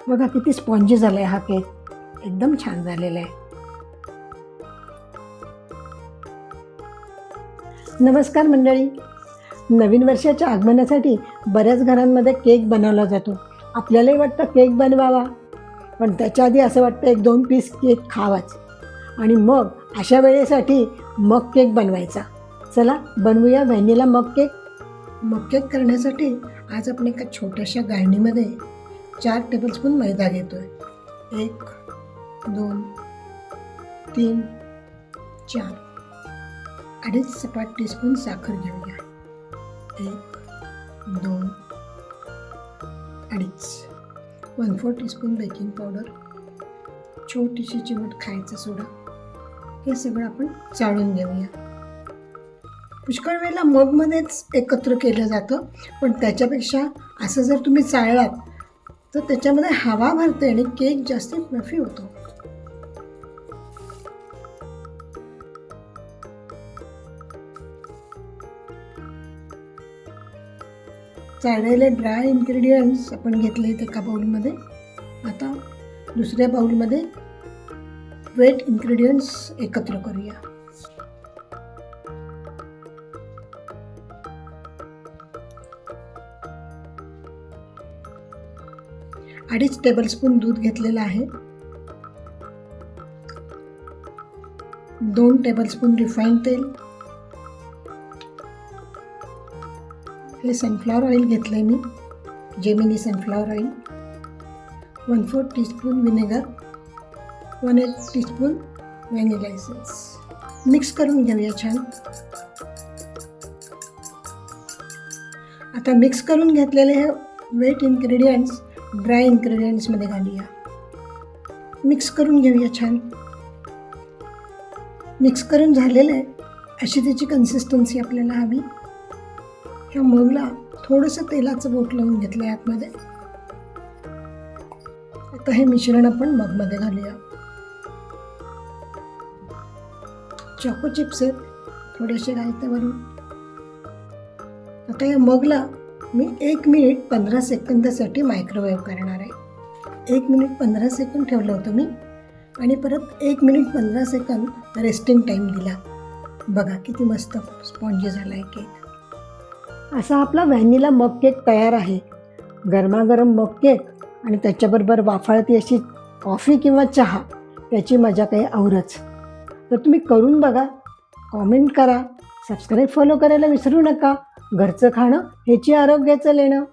बघा किती स्पॉन्जी झाला आहे हा केक, एकदम छान झालेला आहे. नमस्कार मंडळी. नवीन वर्षाच्या आगमनासाठी बऱ्याच घरांमध्ये केक बनवला जातो. आपल्यालाही वाटतं केक बनवावा, पण त्याच्या आधी असं वाटतं 1-2 पीस केक खावाच आणि मग अशा वेळेसाठी मग केक बनवायचा. चला बनवूया व्हॅनिला मग केक. मग केक करण्यासाठी आज आपण एका छोट्याशा गाळणीमध्ये 4 टेबलस्पून मैदा घेतो आहे. 1, 2, 3, 4. 2.5 सपाट टीस्पून साखर घेऊया. 1, 2, 2.5. 1/4 टीस्पून बेकिंग पावडर, छोटीशी चिमूट खायचा सोडा. हे सगळं आपण चाळून घेऊया. पुष्कळ वेळेला मगमध्येच एकत्र केलं जातं, पण त्याच्यापेक्षा असं जर तुम्ही चाळलात तर त्याच्यामध्ये हवा भरते आणि केक जास्त फ्लफी होतो. चाळलेले ड्राय इन्ग्रेडियंट्स आपण घेतले एका बाउलमध्ये. आता दुसऱ्या बाउलमध्ये वेट इन्ग्रेडियंट्स एकत्र करूया. अडीच टेबलस्पून दूध घेतलेलं आहे. 2 टेबलस्पून रिफाईंड तेल. हे सनफ्लॉवर ऑइल घेतलं आहे मी, Gemini sunflower oil. 1/4 teaspoon vinegar. 1/8 teaspoon vanilla essence. Mix करून घेऊया छान. आता मिक्स करून घेतलेले हे वेट इन्ग्रेडियंट्स ड्राय इन्ग्रेडियंट्समध्ये घालूया. मिक्स करून घेऊया छान. मिक्स करून झालेलं आहे. अशी त्याची कन्सिस्टन्सी आपल्याला हवी. ह्या मगला थोडंसं तेलाचं बोट लावून घेतलं आहे आतमध्ये. आता हे मिश्रण आपण मगमध्ये घालूया. चॉको चिप्स आहेत, थोडेसे घालते वरून. आता या मगला मी 1 मिनिट 15 सेकंदासाठी मायक्रोवेव्ह करणार आहे. 1 मिनिट 15 सेकंद ठेवलं होतं मी आणि परत 1 मिनिट 15 सेकंद रेस्टिंग टाईम दिला. बघा किती मस्त स्पॉन्जी झाला आहे केक. असा आपला व्हॅनिला मग केक तयार आहे. गरमागरम मग केक आणि त्याच्याबरोबर वाफाळती अशी कॉफी किंवा चहा, त्याची मजा काही औरच. तर तुम्ही करून बघा, कॉमेंट करा, सबस्क्राईब फॉलो करायला विसरू नका. घरचं खाणं हेची आरोग्याचं लेणं.